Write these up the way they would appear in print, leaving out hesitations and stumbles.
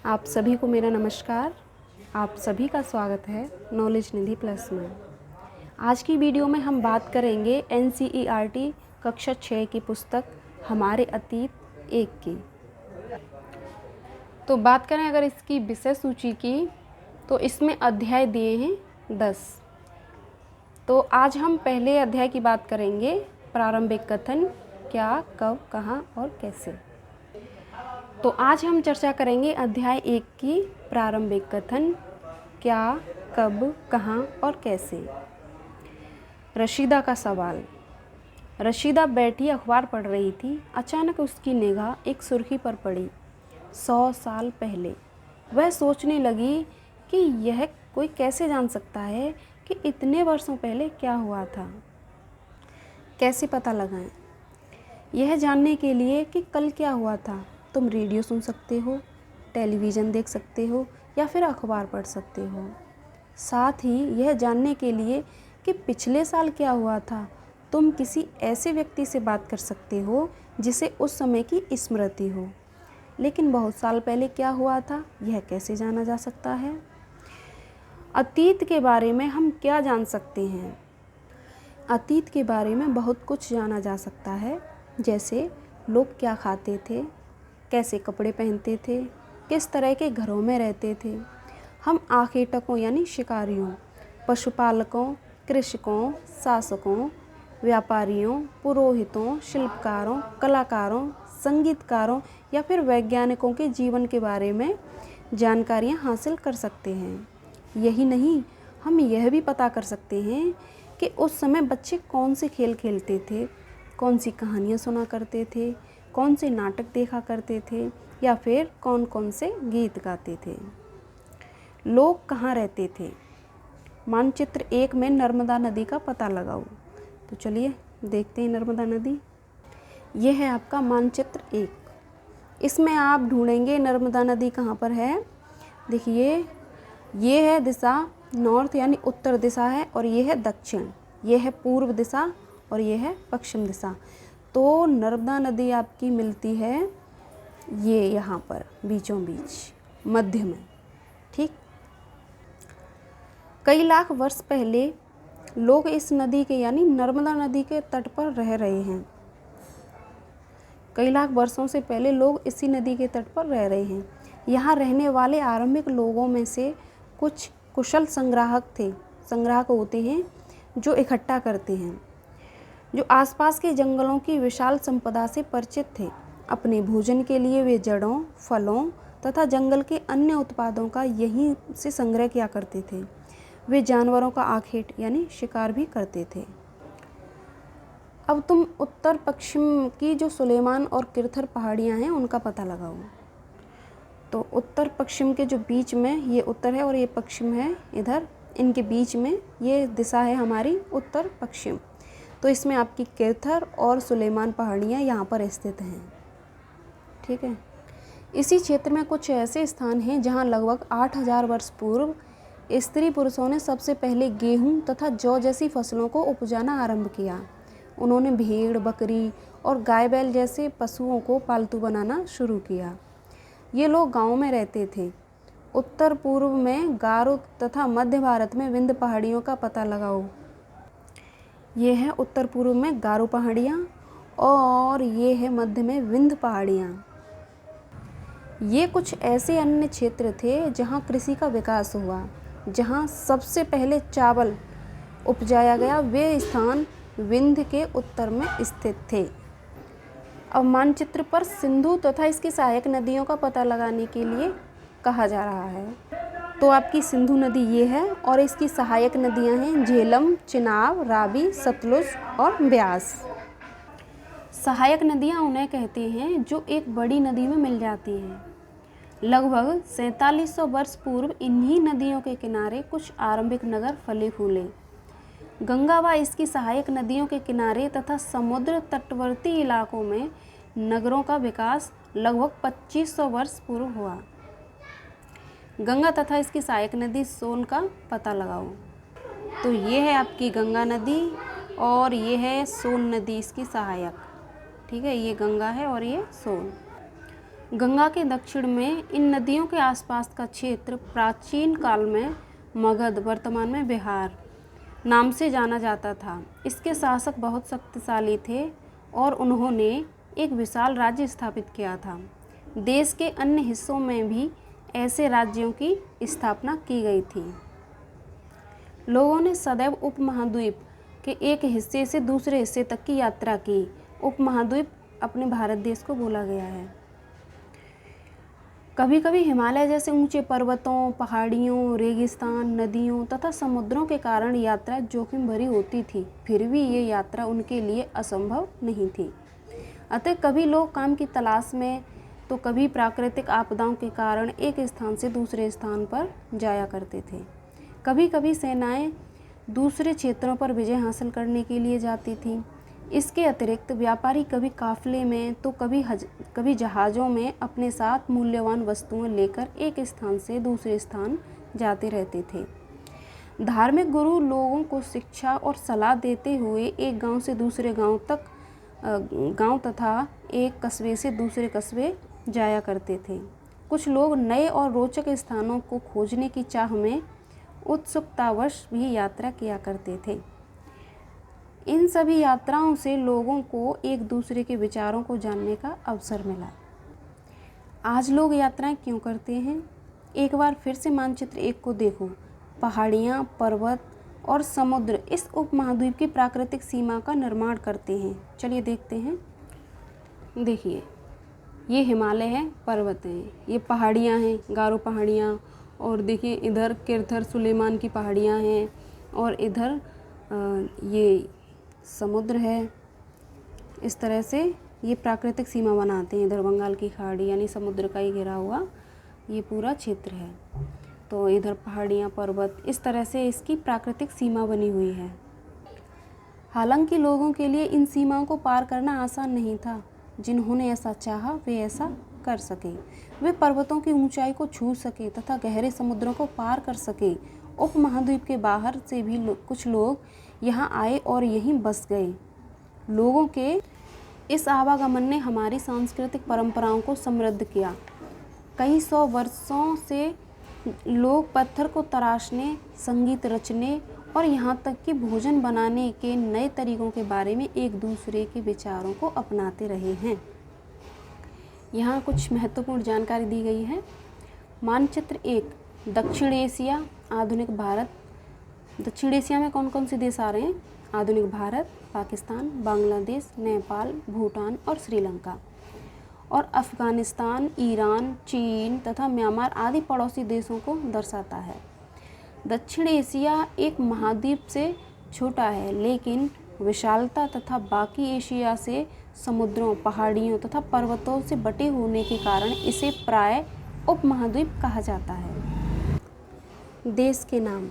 आप सभी को मेरा नमस्कार। आप सभी का स्वागत है नॉलेज निधि प्लस में। आज की वीडियो में हम बात करेंगे NCERT कक्षा 6 की पुस्तक हमारे अतीत 1 की। तो बात करें अगर इसकी विषय सूची की, तो इसमें अध्याय दिए हैं 10। तो आज हम पहले अध्याय की बात करेंगे, प्रारंभिक कथन, क्या, कब, कहाँ और कैसे। तो आज हम चर्चा करेंगे अध्याय 1 की प्रारंभिक कथन, क्या, कब, कहाँ और कैसे। रशीदा का सवाल। रशीदा बैठी अखबार पढ़ रही थी। अचानक उसकी निगाह एक सुर्खी पर पड़ी। 100 साल पहले। वह सोचने लगी कि यह कोई कैसे जान सकता है कि इतने वर्षों पहले क्या हुआ था। कैसे पता लगाएं? यह जानने के लिए कि कल क्या हुआ था, तुम रेडियो सुन सकते हो, टेलीविज़न देख सकते हो या फिर अखबार पढ़ सकते हो। साथ ही यह जानने के लिए कि पिछले साल क्या हुआ था, तुम किसी ऐसे व्यक्ति से बात कर सकते हो जिसे उस समय की स्मृति हो। लेकिन बहुत साल पहले क्या हुआ था, यह कैसे जाना जा सकता है? अतीत के बारे में हम क्या जान सकते हैं? अतीत के बारे में बहुत कुछ जाना जा सकता है, जैसे लोग क्या खाते थे, कैसे कपड़े पहनते थे, किस तरह के घरों में रहते थे। हम आखेटकों यानी शिकारियों, पशुपालकों, कृषकों, शासकों, व्यापारियों, पुरोहितों, शिल्पकारों, कलाकारों, संगीतकारों या फिर वैज्ञानिकों के जीवन के बारे में जानकारियाँ हासिल कर सकते हैं। यही नहीं, हम यह भी पता कर सकते हैं कि उस समय बच्चे कौन से खेल खेलते थे, कौन सी कहानियाँ सुना करते थे, कौन से नाटक देखा करते थे या फिर कौन कौन से गीत गाते थे। लोग कहाँ रहते थे? मानचित्र 1 में नर्मदा नदी का पता लगाओ। तो चलिए देखते हैं नर्मदा नदी। यह है आपका मानचित्र 1। इसमें आप ढूंढेंगे नर्मदा नदी कहाँ पर है। देखिए, ये है दिशा नॉर्थ यानी उत्तर दिशा है, और ये है दक्षिण, ये है पूर्व दिशा और ये है पश्चिम दिशा। तो नर्मदा नदी आपकी मिलती है ये यहाँ पर बीचों बीच मध्य में। ठीक, कई लाख वर्ष पहले लोग इस नदी के यानी नर्मदा नदी के तट पर रह रहे हैं। कई लाख वर्षों से पहले लोग इसी नदी के तट पर रह रहे हैं। यहाँ रहने वाले आरंभिक लोगों में से कुछ कुशल संग्राहक होते हैं जो इकट्ठा करते हैं, जो आसपास के जंगलों की विशाल संपदा से परिचित थे। अपने भोजन के लिए वे जड़ों, फलों तथा जंगल के अन्य उत्पादों का यहीं से संग्रह किया करते थे। वे जानवरों का आखेट यानी शिकार भी करते थे। अब तुम उत्तर पश्चिम की जो सुलेमान और किरथर पहाड़ियाँ हैं उनका पता लगाओ। तो उत्तर पश्चिम के जो बीच में, ये उत्तर है और ये पश्चिम है, इधर इनके बीच में ये दिशा है हमारी उत्तर पश्चिम। तो इसमें आपकी किरथर और सुलेमान पहाड़ियाँ यहाँ पर स्थित हैं। ठीक है, इसी क्षेत्र में कुछ ऐसे स्थान हैं जहाँ लगभग 8000 वर्ष पूर्व स्त्री पुरुषों ने सबसे पहले गेहूँ तथा जौ जैसी फसलों को उपजाना आरंभ किया। उन्होंने भेड़, बकरी और गाय बैल जैसे पशुओं को पालतू बनाना शुरू किया। ये लोग गाँव में रहते थे। उत्तर पूर्व में गारो तथा मध्य भारत में विंध्य पहाड़ियों का पता लगाओ। ये है उत्तर पूर्व में गारो पहाड़ियाँ और ये है मध्य में विंध्य पहाड़ियाँ। ये कुछ ऐसे अन्य क्षेत्र थे जहाँ कृषि का विकास हुआ, जहाँ सबसे पहले चावल उपजाया गया। वे स्थान विंध्य के उत्तर में स्थित थे। अब मानचित्र पर सिंधु तथा इसकी सहायक नदियों का पता लगाने के लिए कहा जा रहा है। तो आपकी सिंधु नदी ये है और इसकी सहायक नदियां हैं झेलम, चिनाब, रावी, सतलुज और ब्यास। सहायक नदियां उन्हें कहते हैं जो एक बड़ी नदी में मिल जाती हैं। लगभग 4700 वर्ष पूर्व इन्हीं नदियों के किनारे कुछ आरंभिक नगर फले फूले। गंगा व इसकी सहायक नदियों के किनारे तथा समुद्र तटवर्ती इलाकों में नगरों का विकास लगभग 2500 वर्ष पूर्व हुआ। गंगा तथा इसकी सहायक नदी सोन का पता लगाओ। तो ये है आपकी गंगा नदी और ये है सोन नदी इसकी सहायक। ठीक है, ये गंगा है और ये सोन। गंगा के दक्षिण में इन नदियों के आसपास का क्षेत्र प्राचीन काल में मगध, वर्तमान में बिहार नाम से जाना जाता था। इसके शासक बहुत शक्तिशाली थे और उन्होंने एक विशाल राज्य स्थापित किया था। देश के अन्य हिस्सों में भी ऐसे राज्यों की स्थापना की गई थी। लोगों ने सदैव उपमहाद्वीप के एक हिस्से से दूसरे हिस्से तक की यात्रा की। उपमहाद्वीप अपने भारत देश को बोला गया है। कभी कभी हिमालय जैसे ऊंचे पर्वतों, पहाड़ियों, रेगिस्तान, नदियों तथा समुद्रों के कारण यात्रा जोखिम भरी होती थी। फिर भी ये यात्रा उनके लिए असंभव नहीं थी। अतः कभी लोग काम की तलाश में तो कभी प्राकृतिक आपदाओं के कारण एक स्थान से दूसरे स्थान पर जाया करते थे। कभी कभी सेनाएं दूसरे क्षेत्रों पर विजय हासिल करने के लिए जाती थीं। इसके अतिरिक्त व्यापारी कभी काफिले में तो कभी जहाज़ों में अपने साथ मूल्यवान वस्तुएं लेकर एक स्थान से दूसरे स्थान जाते रहते थे। धार्मिक गुरु लोगों को शिक्षा और सलाह देते हुए एक गांव से दूसरे गांव तथा एक कस्बे से दूसरे कस्बे जाया करते थे। कुछ लोग नए और रोचक स्थानों को खोजने की चाह में उत्सुकतावश भी यात्रा किया करते थे। इन सभी यात्राओं से लोगों को एक दूसरे के विचारों को जानने का अवसर मिला। आज लोग यात्राएं क्यों करते हैं? एक बार फिर से मानचित्र 1 को देखो। पहाड़ियाँ, पर्वत और समुद्र इस उपमहाद्वीप की प्राकृतिक सीमा का निर्माण करते हैं। चलिए देखते हैं। देखिए, ये हिमालय है, पर्वत हैं, ये पहाड़ियाँ हैं, गारो पहाड़ियाँ, और देखिए इधर किरथर सुलेमान की पहाड़ियाँ हैं, और इधर ये समुद्र है। इस तरह से ये प्राकृतिक सीमा बनाते हैं। इधर बंगाल की खाड़ी यानी समुद्र का ही घिरा हुआ ये पूरा क्षेत्र है। तो इधर पहाड़ियाँ, पर्वत, इस तरह से इसकी प्राकृतिक सीमा बनी हुई है। हालांकि लोगों के लिए इन सीमाओं को पार करना आसान नहीं था। जिन्होंने ऐसा चाहा वे ऐसा कर सके। वे पर्वतों की ऊंचाई को छू सके तथा गहरे समुद्रों को पार कर सके। उपमहाद्वीप के बाहर से भी कुछ लोग यहाँ आए और यहीं बस गए। लोगों के इस आवागमन ने हमारी सांस्कृतिक परंपराओं को समृद्ध किया। कई सौ वर्षों से लोग पत्थर को तराशने, संगीत रचने और यहाँ तक कि भोजन बनाने के नए तरीकों के बारे में एक दूसरे के विचारों को अपनाते रहे हैं। यहाँ कुछ महत्वपूर्ण जानकारी दी गई है। मानचित्र 1, दक्षिण एशिया, आधुनिक भारत। दक्षिण एशिया में कौन कौन से देश आ रहे हैं? आधुनिक भारत, पाकिस्तान, बांग्लादेश, नेपाल, भूटान और श्रीलंका। और अफ़गानिस्तान, ईरान, चीन तथा म्यांमार आदि पड़ोसी देशों को दर्शाता है। दक्षिण एशिया एक महाद्वीप से छोटा है, लेकिन विशालता तथा बाकी एशिया से समुद्रों, पहाड़ियों तथा पर्वतों से बटे होने के कारण इसे प्राय उपमहाद्वीप कहा जाता है। देश के नाम।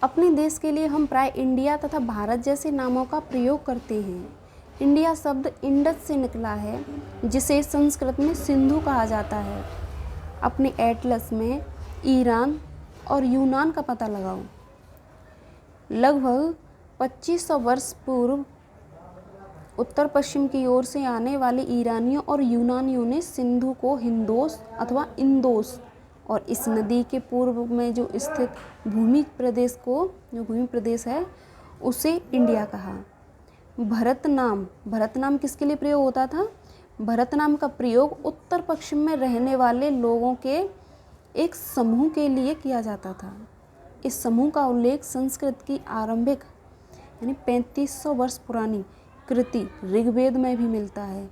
अपने देश के लिए हम प्राय इंडिया तथा भारत जैसे नामों का प्रयोग करते हैं। इंडिया शब्द इंडस से निकला है, जिसे संस्कृत में सिंधु कहा जाता है। अपने एटलस में ईरान और यूनान का पता लगाओ। लगभग 2500 वर्ष पूर्व उत्तर पश्चिम की ओर से आने वाले ईरानियों और यूनानियों ने सिंधु को हिंदोस अथवा इंदोस और इस नदी के पूर्व में जो स्थित भूमि प्रदेश है उसे इंडिया कहा। भरत नाम किसके लिए प्रयोग होता था? भरत नाम का प्रयोग उत्तर पश्चिम में रहने वाले लोगों के एक समूह के लिए किया जाता था। इस समूह का उल्लेख संस्कृत की आरंभिक यानी 3500 वर्ष पुरानी कृति ऋग्वेद में भी मिलता है।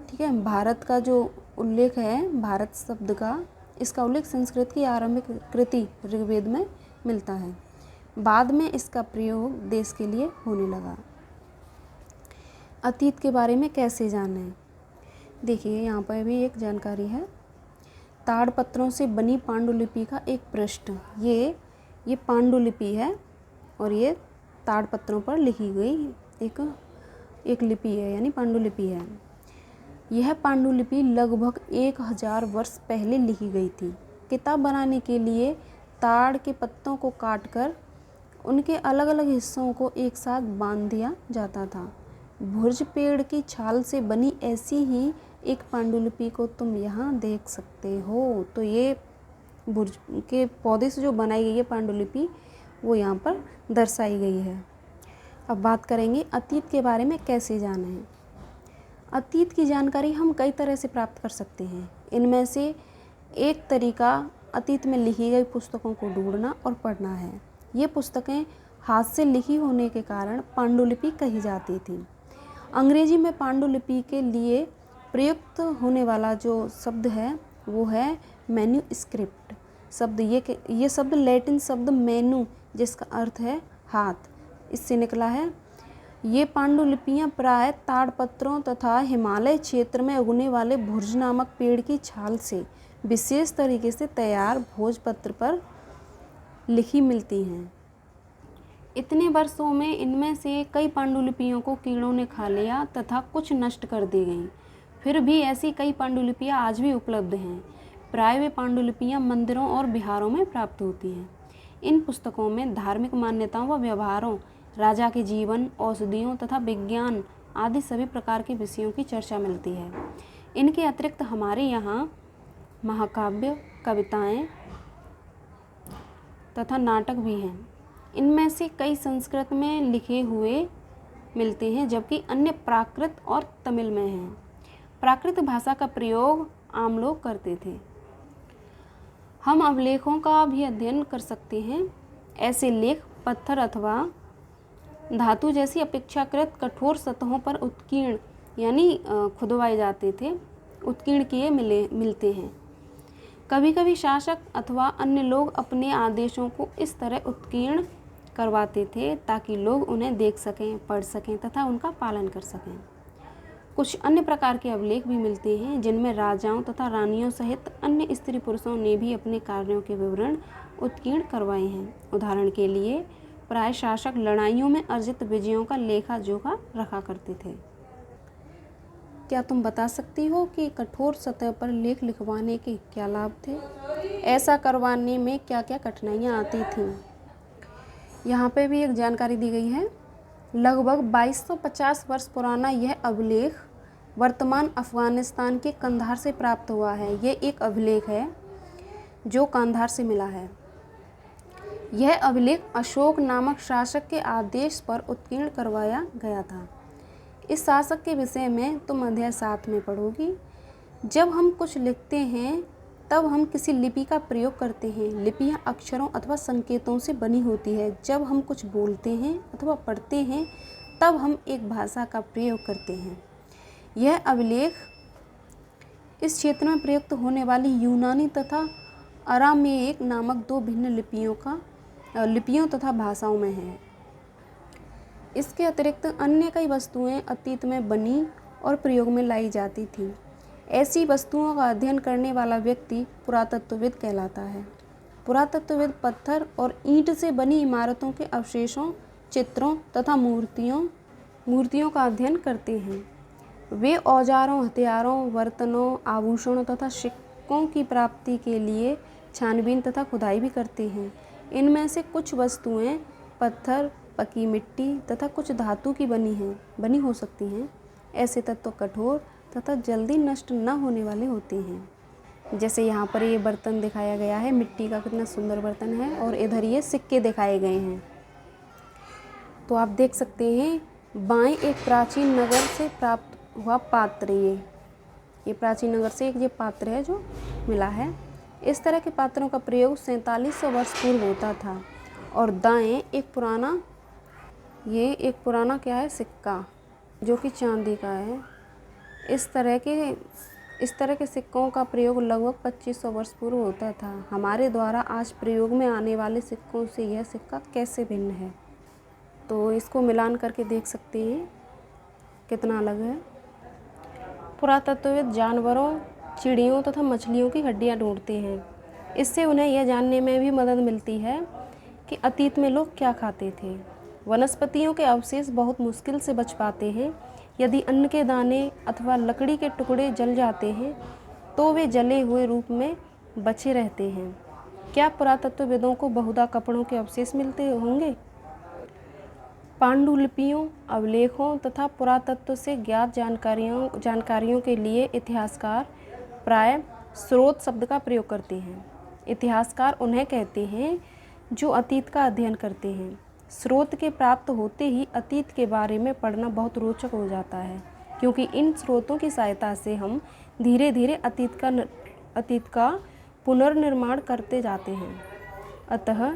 ठीक है, भारत का जो उल्लेख है, भारत शब्द का, इसका उल्लेख संस्कृत की आरंभिक कृति ऋग्वेद में मिलता है। बाद में इसका प्रयोग देश के लिए होने लगा। अतीत के बारे में कैसे जानें? देखिए, यहाँ पर भी एक जानकारी है। ताड़पत्रों से बनी पांडुलिपि का एक पृष्ठ, ये पांडुलिपि है और ये ताड़पत्रों पर लिखी गई एक लिपि है, यानी पांडुलिपि है। यह पांडुलिपि लगभग 1000 वर्ष पहले लिखी गई थी। किताब बनाने के लिए ताड़ के पत्तों को काटकर उनके अलग अलग हिस्सों को एक साथ बांध दिया जाता था। भुर्ज पेड़ की छाल से बनी ऐसी ही एक पांडुलिपि को तुम यहाँ देख सकते हो। तो ये बुर्ज के पौधे से जो बनाई गई है पांडुलिपि वो यहाँ पर दर्शाई गई है। अब बात करेंगे अतीत के बारे में कैसे जानें। अतीत की जानकारी हम कई तरह से प्राप्त कर सकते हैं। इनमें से एक तरीका अतीत में लिखी गई पुस्तकों को ढूंढना और पढ़ना है। ये पुस्तकें हाथ से लिखी होने के कारण पांडुलिपि कही जाती थी। अंग्रेजी में पांडुलिपि के लिए प्रयुक्त होने वाला जो शब्द है वो है मैन्यूस्क्रिप्ट शब्द। ये शब्द लैटिन शब्द मैनू जिसका अर्थ है हाथ, इससे निकला है। ये पांडुलिपियाँ प्राय ताड़पत्रों तथा हिमालय क्षेत्र में उगने वाले भुर्ज नामक पेड़ की छाल से विशेष तरीके से तैयार भोजपत्र पर लिखी मिलती हैं। इतने वर्षों में इनमें से कई पांडुलिपियों को कीड़ों ने खा लिया तथा कुछ नष्ट कर दी गईं। फिर भी ऐसी कई पांडुलिपियाँ आज भी उपलब्ध हैं। प्राय वे पांडुलिपियाँ मंदिरों और विहारों में प्राप्त होती हैं। इन पुस्तकों में धार्मिक मान्यताओं व व्यवहारों, राजा के जीवन, औषधियों तथा विज्ञान आदि सभी प्रकार के विषयों की चर्चा मिलती है। इनके अतिरिक्त हमारे यहाँ महाकाव्य, कविताएं तथा नाटक भी हैं। इनमें से कई संस्कृत में लिखे हुए मिलते हैं जबकि अन्य प्राकृत और तमिल में हैं। प्राकृत भाषा का प्रयोग आम लोग करते थे। हम अवलेखों का भी अध्ययन कर सकते हैं। ऐसे लेख पत्थर अथवा धातु जैसी अपेक्षाकृत कठोर सतहों पर उत्कीर्ण यानी खुदवाए जाते थे, उत्कीर्ण किए मिलते हैं। कभी कभी शासक अथवा अन्य लोग अपने आदेशों को इस तरह उत्कीर्ण करवाते थे ताकि लोग उन्हें देख सकें, पढ़ सकें तथा उनका पालन कर सकें। कुछ अन्य प्रकार के अभिलेख भी मिलते हैं जिनमें राजाओं तथा रानियों सहित अन्य स्त्री पुरुषों ने भी अपने कार्यों के विवरण उत्कीर्ण करवाए हैं। उदाहरण के लिए प्राय शासक लड़ाइयों में अर्जित विजयों का लेखा जोखा रखा करते थे। क्या तुम बता सकती हो कि कठोर सतह पर लेख लिखवाने के क्या लाभ थे? ऐसा करवाने में क्या क्या कठिनाइयाँ आती थीं? यहाँ पे भी एक जानकारी दी गई है। लगभग 2250 वर्ष पुराना यह अभिलेख वर्तमान अफगानिस्तान के कंधार से प्राप्त हुआ है। यह एक अभिलेख है जो कंधार से मिला है। यह अभिलेख अशोक नामक शासक के आदेश पर उत्कीर्ण करवाया गया था। इस शासक के विषय में तुम अध्याय 7 में पढ़ोगी। जब हम कुछ लिखते हैं तब हम किसी लिपि का प्रयोग करते हैं। लिपियाँ अक्षरों अथवा संकेतों से बनी होती है। जब हम कुछ बोलते हैं अथवा पढ़ते हैं तब हम एक भाषा का प्रयोग करते हैं। यह अभिलेख इस क्षेत्र में प्रयुक्त होने वाली यूनानी तथा अरामेइक नामक 2 भिन्न लिपियों तथा भाषाओं में है। इसके अतिरिक्त अन्य कई वस्तुएं अतीत में बनी और प्रयोग में लाई जाती थीं। ऐसी वस्तुओं का अध्ययन करने वाला व्यक्ति पुरातत्वविद कहलाता है। पुरातत्वविद पत्थर और ईंट से बनी इमारतों के अवशेषों, चित्रों तथा मूर्तियों का अध्ययन करते हैं। वे औजारों, हथियारों, बर्तनों, आभूषणों तथा सिक्कों की प्राप्ति के लिए छानबीन तथा खुदाई भी करते हैं। इनमें से कुछ वस्तुएं पत्थर, पकी मिट्टी तथा कुछ धातु की बनी हो सकती हैं। ऐसे तत्व कठोर तथा जल्दी नष्ट न होने वाले होते हैं। जैसे यहाँ पर ये बर्तन दिखाया गया है, मिट्टी का कितना सुंदर बर्तन है, और इधर ये सिक्के दिखाए गए हैं। तो आप देख सकते हैं बाएं एक प्राचीन नगर से प्राप्त हुआ पात्र। ये प्राचीन नगर से एक ये पात्र है जो मिला है। इस तरह के पात्रों का प्रयोग 4700 वर्ष पूर्व होता था। और दाएं एक पुराना क्या है, सिक्का, जो कि चांदी का है। इस तरह के सिक्कों का प्रयोग लगभग 2500 वर्ष पूर्व होता था। हमारे द्वारा आज प्रयोग में आने वाले सिक्कों से यह सिक्का कैसे भिन्न है, तो इसको मिलान करके देख सकते हैं कितना अलग है। पुरातत्वविद जानवरों, चिड़ियों तथा मछलियों की हड्डियां ढूंढते हैं। इससे उन्हें यह जानने में भी मदद मिलती है कि अतीत में लोग क्या खाते थे। वनस्पतियों के अवशेष बहुत मुश्किल से बच पाते हैं। यदि अन्न के दाने अथवा लकड़ी के टुकड़े जल जाते हैं तो वे जले हुए रूप में बचे रहते हैं। क्या पुरातत्वविदों को बहुधा कपड़ों के अवशेष मिलते होंगे? पांडुलिपियों, अभिलेखों तथा पुरातत्व से ज्ञात जानकारियों के लिए इतिहासकार प्राय स्रोत शब्द का प्रयोग करते हैं। इतिहासकार उन्हें कहते हैं जो अतीत का अध्ययन करते हैं। स्रोत के प्राप्त होते ही अतीत के बारे में पढ़ना बहुत रोचक हो जाता है, क्योंकि इन स्रोतों की सहायता से हम धीरे धीरे अतीत का पुनर्निर्माण करते जाते हैं। अतः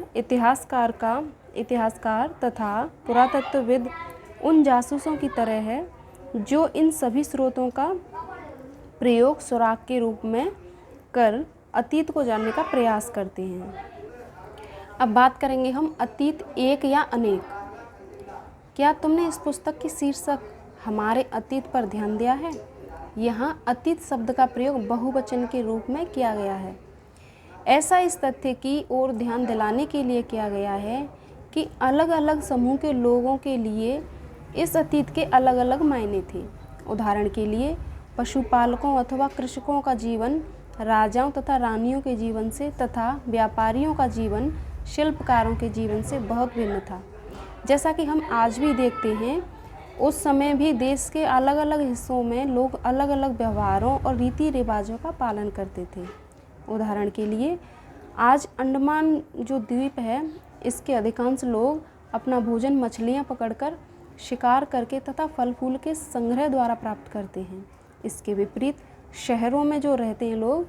इतिहासकार तथा पुरातत्वविद उन जासूसों की तरह है जो इन सभी स्रोतों का प्रयोग सुराग के रूप में कर अतीत को जानने का प्रयास करते हैं। अब बात करेंगे हम अतीत एक या अनेक। क्या तुमने इस पुस्तक की शीर्षक हमारे अतीत पर ध्यान दिया है? यहाँ अतीत शब्द का प्रयोग बहुवचन के रूप में किया गया है। ऐसा इस तथ्य की ओर ध्यान दिलाने के लिए किया गया है कि अलग अलग समूह के लोगों के लिए इस अतीत के अलग अलग मायने थे। उदाहरण के लिए पशुपालकों अथवा कृषकों का जीवन राजाओं तथा रानियों के जीवन से तथा व्यापारियों का जीवन शिल्पकारों के जीवन से बहुत भिन्न था। जैसा कि हम आज भी देखते हैं, उस समय भी देश के अलग अलग हिस्सों में लोग अलग अलग व्यवहारों और रीति रिवाजों का पालन करते थे। उदाहरण के लिए आज अंडमान जो द्वीप है, इसके अधिकांश लोग अपना भोजन मछलियाँ पकड़कर, शिकार करके तथा फल फूल के संग्रह द्वारा प्राप्त करते हैं। इसके विपरीत शहरों में जो रहते हैं लोग,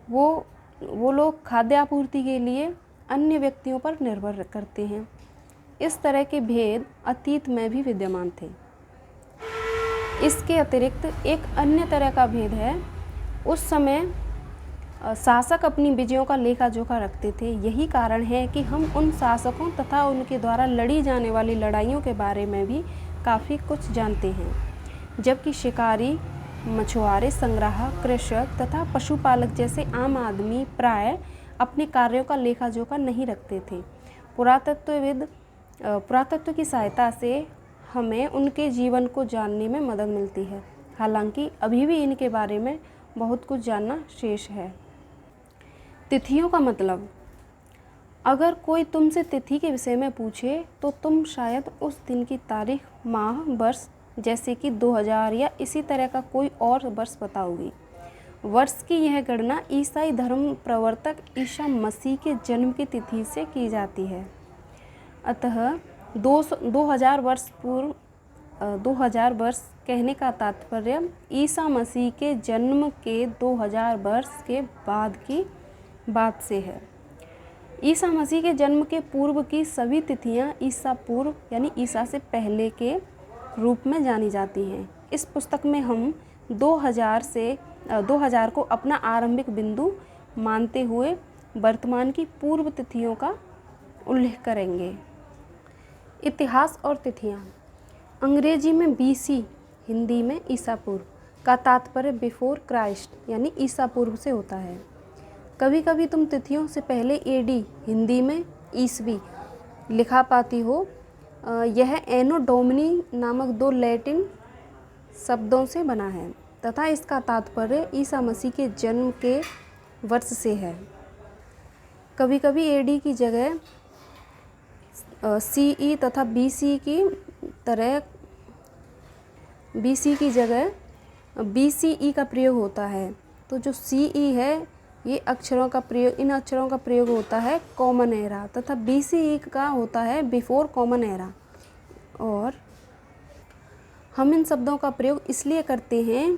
वो लोग खाद्य आपूर्ति के लिए अन्य व्यक्तियों पर निर्भर करते हैं। इस तरह के भेद अतीत में भी विद्यमान थे। इसके अतिरिक्त एक अन्य तरह का भेद है। उस समय शासक अपनी विजयों का लेखा जोखा रखते थे। यही कारण है कि हम उन शासकों तथा उनके द्वारा लड़ी जाने वाली लड़ाइयों के बारे में भी काफ़ी कुछ जानते हैं, जबकि शिकारी, मछुआरे, संग्राहक, कृषक तथा पशुपालक जैसे आम आदमी प्राय अपने कार्यों का लेखा जोखा नहीं रखते थे। पुरातत्व की सहायता से हमें उनके जीवन को जानने में मदद मिलती है। हालांकि अभी भी इनके बारे में बहुत कुछ जानना शेष है। तिथियों का मतलब। अगर कोई तुमसे तिथि के विषय में पूछे तो तुम शायद उस दिन की तारीख, माह, वर्ष जैसे कि 2000 या इसी तरह का कोई और वर्ष बताओगी। वर्ष की यह गणना ईसाई धर्म प्रवर्तक ईसा मसीह के जन्म की तिथि से की जाती है। अतः 2000 वर्ष कहने का तात्पर्य ईसा मसीह के जन्म के 2000 वर्ष के बाद की बात से है। ईसा मसीह के जन्म के पूर्व की सभी तिथियां ईसा पूर्व यानी ईसा से पहले के रूप में जानी जाती हैं। इस पुस्तक में हम 2000 को अपना आरंभिक बिंदु मानते हुए वर्तमान की पूर्व तिथियों का उल्लेख करेंगे। इतिहास और तिथियां। अंग्रेजी में BC, हिंदी में ईसा पूर्व का तात्पर्य बिफोर क्राइस्ट यानी ईसा पूर्व से होता है। कभी कभी तुम तिथियों से पहले AD, हिंदी में ईसवी लिखा पाती हो। यह एनो डोमिनी नामक 2 लैटिन शब्दों से बना है तथा इसका तात्पर्य ईसा मसीह के जन्म के वर्ष से है। कभी कभी AD की जगह CE तथा BC की जगह BCE का प्रयोग होता है। तो जो CE है, इन अक्षरों का प्रयोग होता है कॉमन एरा तथा BCE का होता है बिफोर कॉमन एरा। और हम इन शब्दों का प्रयोग इसलिए करते हैं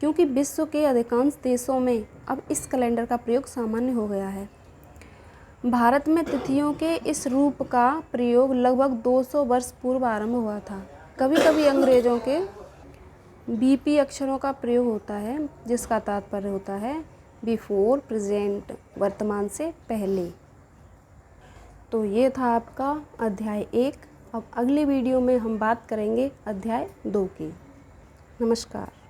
क्योंकि विश्व के अधिकांश देशों में अब इस कैलेंडर का प्रयोग सामान्य हो गया है। भारत में तिथियों के इस रूप का प्रयोग लगभग 200 वर्ष पूर्व आरंभ हुआ था। कभी कभी अंग्रेजों के BP अक्षरों का प्रयोग होता है, जिसका तात्पर्य होता है बिफोर प्रेजेंट, वर्तमान से पहले। तो ये था आपका अध्याय 1। अब अगले वीडियो में हम बात करेंगे अध्याय 2 की। नमस्कार।